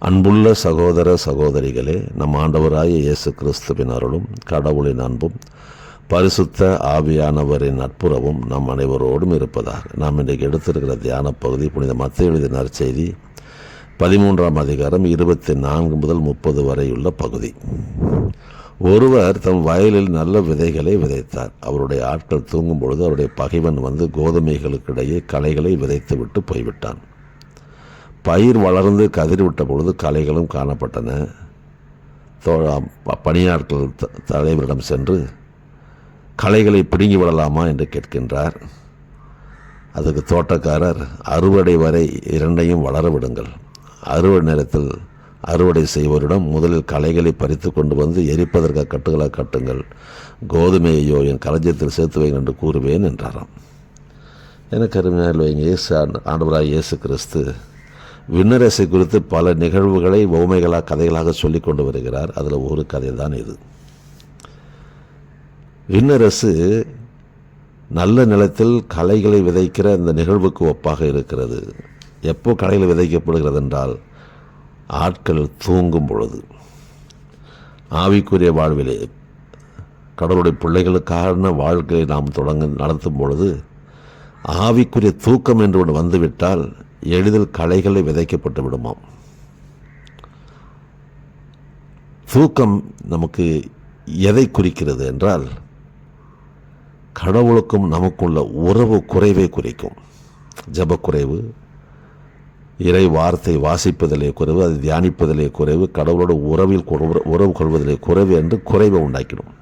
அன்புள்ள சகோதர சகோதரிகளே, நம் ஆண்டவராகிய இயேசு கிறிஸ்துவின் அருளும் கடவுளின் அன்பும் பரிசுத்த ஆவியானவரின் நட்புறவும் நம் அனைவரோடும் இருப்பதாக. நாம் இன்றைக்கு எடுத்திருக்கிற தியான பகுதி புனித மத்தேயு எழுதிய நற்செய்தி 13ஆம் அதிகாரம் 24 முதல் 30 வரையுள்ள பகுதி. ஒருவர் தம் வயலில் நல்ல விதைகளை விதைத்தார். அவருடைய ஆட்கள் தூங்கும் பொழுது அவருடைய பகைவன் வந்து கோதுமைகளுக்கிடையே களைகளை விதைத்து விட்டு போய்விட்டான். பயிர் வளர்ந்து கதிர்விட்ட பொழுது களைகளும் காணப்பட்டன. பணியாட்கள் தலைவரிடம் சென்று களைகளை பிடுங்கி விடலாமா என்று கேட்கின்றார். அதுக்கு தோட்டக்காரர், அறுவடை வரை இரண்டையும் வளர விடுங்கள். அறுவடை நேரத்தில் அறுவடை செய்வோரிடம் முதலில் களைகளை பறித்து கொண்டு வந்து எரிப்பதற்காக கட்டுகளாக கட்டுங்கள், கோதுமையையோ என் களஞ்சியத்தில் சேர்த்து வைங்க என்று கூறுவேன் என்றாராம். எனக்கு அருமையாக வைங்க, ஆண்டவராக இயேசு கிறிஸ்து விண்ணரசை குறித்து பல நிகழ்வுகளை உவமைகளாக கதைகளாக சொல்லி கொண்டு வருகிறார். அதில் ஒரு கதை தான் இது. விண்ணரசு நல்ல நிலத்தில் களைகளை விதைக்கிற இந்த நிகழ்வுக்கு ஒப்பாக இருக்கிறது. எப்போ களைகள் விதைக்கப்படுகிறது என்றால் ஆட்கள் தூங்கும் பொழுது. ஆவிக்குரிய வாழ்விலே கடவுளுடைய பிள்ளைகளுக்கான வாழ்க்கையை நாம் நடத்தும் பொழுது ஆவிக்குரிய தூக்கம் என்று ஒன்று வந்துவிட்டால் எளிதில் களைகளை விதைக்கப்பட்டு விடுமாம். தூக்கம் நமக்கு எதை குறிக்கிறது என்றால் கடவுளுக்கும் நமக்குள்ள உறவு குறைவை குறிக்கும். ஜபக்குறைவு, இறை வார்த்தை வாசிப்பதிலே குறைவு, அதை தியானிப்பதிலே குறைவு, கடவுளோட உறவு கொள்வதிலே குறைவு என்று குறைவை உண்டாக்கிடும்.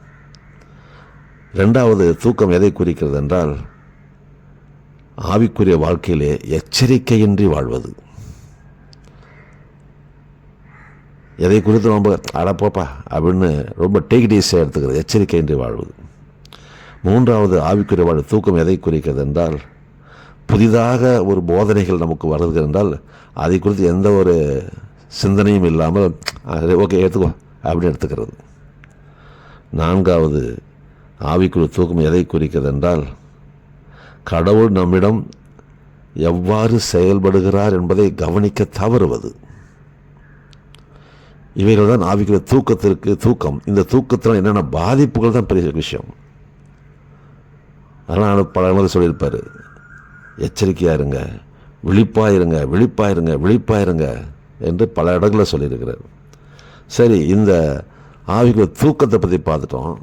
இரண்டாவது, தூக்கம் எதை குறிக்கிறது என்றால் ஆவிக்குரிய வாழ்க்கையிலே எச்சரிக்கையின்றி வாழ்வது. எதை குறித்து ரொம்ப அடப்போப்பா அப்படின்னு ரொம்ப டேக் இட் ஈஸியாக எடுத்துக்கிறது, எச்சரிக்கையின்றி வாழ்வது. மூன்றாவது, ஆவிக்குரிய வாழ்வு தூக்கம் எதை குறிக்கிறது என்றால் புதிதாக ஒரு போதனைகள் நமக்கு வருகிறது என்றால் அதை குறித்து எந்த ஒரு சிந்தனையும் இல்லாமல் ஓகே எடுத்துக்கோ அப்படின்னு எடுத்துக்கிறது. நான்காவது, ஆவிக்குரிய தூக்கம் எதை குறிக்கிறது என்றால் கடவுள் நம்மிடம் எவ்வாறு செயல்படுகிறார் என்பதை கவனிக்க தவறுவது. இவைகள் தான் ஆவிக்குரிய தூக்கம். இந்த தூக்கத்தில் என்னென்ன பாதிப்புகள் தான் பெரிய விஷயம். அதனால் பல இடங்களில் சொல்லியிருப்பார், எச்சரிக்கையாக இருங்க, விழிப்பாயிருங்க என்று பல இடங்களில் சொல்லியிருக்கிறார். சரி, இந்த ஆவிக்குரிய தூக்கத்தை பற்றி பார்த்துட்டோம்.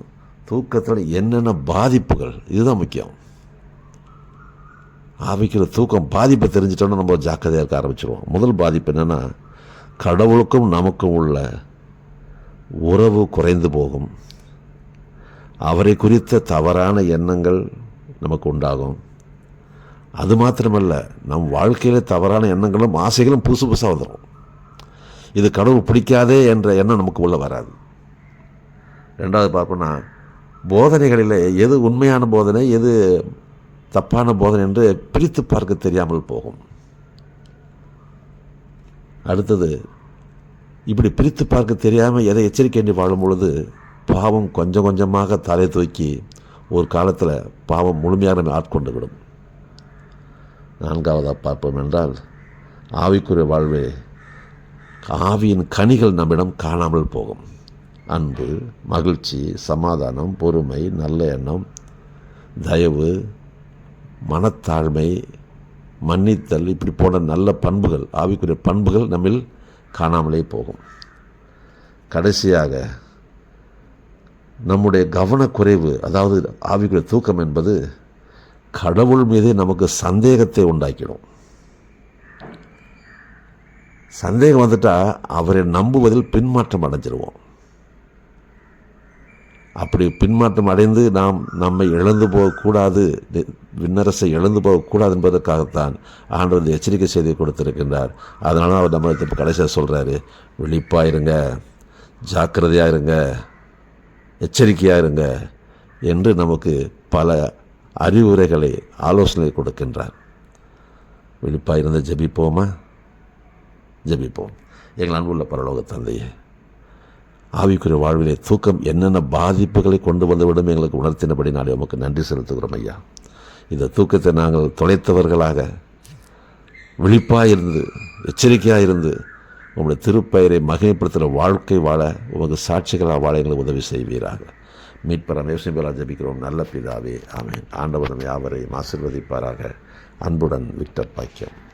தூக்கத்தில் என்னென்ன பாதிப்புகள், இதுதான் முக்கியம். ஆவிக்கிற தூக்கம் பாதிப்பை தெரிஞ்சிட்டோன்னா நம்ம ஜாக்கிரதையாக இருக்க ஆரம்பிச்சிடுவோம். முதல் பாதிப்பு என்னென்னா கடவுளுக்கும் நமக்கும் உள்ள உறவு குறைந்து போகும். அவரை குறித்த தவறான எண்ணங்கள் நமக்கு உண்டாகும். அது மாத்திரமல்ல, நம் வாழ்க்கையில் தவறான எண்ணங்களும் ஆசைகளும் புதுசாக வந்துடும். இது கடவுள் பிடிக்காதே என்ற எண்ணம் நமக்கு உள்ளே வராது. ரெண்டாவது பார்ப்போம்னா, போதனைகளில் எது உண்மையான போதனை, எது தப்பான போதனை என்று பிரித்து பார்க்க தெரியாமல் போகும். அடுத்தது, இப்படி பிரித்து பார்க்க தெரியாமல் எதை எச்சரிக்கை வாழும் பொழுது பாவம் கொஞ்சம் கொஞ்சமாக தலை தூக்கி ஒரு காலத்தில் பாவம் முழுமையாக ஆட்கொண்டு விடும். நான்காவதாக பார்ப்போம் என்றால் ஆவிக்குரிய வாழ்வே ஆவியின் கனிகள் நம்மிடம் காணாமல் போகும். அன்பு, மகிழ்ச்சி, சமாதானம், பொறுமை, நல்ல எண்ணம், தயவு, மனத்தாழ்மை, மன்னித்தல், இப்படி போன்ற நல்ல பண்புகள், ஆவிக்குரிய பண்புகள் நம்மில் காணாமலே போகும். கடைசியாக நம்முடைய கவனக்குறைவு, அதாவது ஆவிக்குரிய தூக்கம் என்பது கடவுள் மீதே நமக்கு சந்தேகத்தை உண்டாக்கிடும். சந்தேகம் வந்துட்டால் அவரை நம்புவதில் பின்மாற்றம் அடைஞ்சிருவோம். அப்படி பின்மாற்றம் அடைந்து நாம் நம்மை இழந்து போகக்கூடாது, விண்ணரசை இழந்து போகக்கூடாது என்பதற்காகத்தான் ஆண்டவர் இந்த எச்சரிக்கை செய்தி கொடுத்திருக்கின்றார். அதனால அவர் நம்ம இப்போ கடைசியாக சொல்கிறாரு, விழிப்பாயிருங்க, ஜாக்கிரதையாக இருங்க, எச்சரிக்கையாக இருங்க என்று நமக்கு பல அறிவுரைகளை, ஆலோசனை கொடுக்கின்றார். விழிப்பாயிருந்த ஜெபிப்போம். எங்கள் அன்புள்ள பரலோக தந்தையே, ஆவிக்குரிய வாழ்விலே தூக்கம் என்னென்ன பாதிப்புகளை கொண்டு வந்துவிடும் எங்களுக்கு உணர்த்தினபடி நாளை உமக்கு நன்றி செலுத்துகிறோம் ஐயா. இந்த தூக்கத்தை நாங்கள் தொலைத்தவர்களாக விழிப்பாயிருந்து எச்சரிக்கையாக இருந்து உங்களுடைய திருப்பெயரை மகிமைப்படுத்துகிற வாழ்க்கை வாழ உமக்கு சாட்சிகளாக வாழ எங்களுக்கு உதவி செய்வீராக. மீட்பரம் இயேசுவின் ஜெபிக்கிறோம் நல்ல பிதாவே, ஆமென். ஆண்டவர் நம்மை யாவரையும் ஆசீர்வதிப்பாராக. அன்புடன் விக்டர் பாக்கியம்.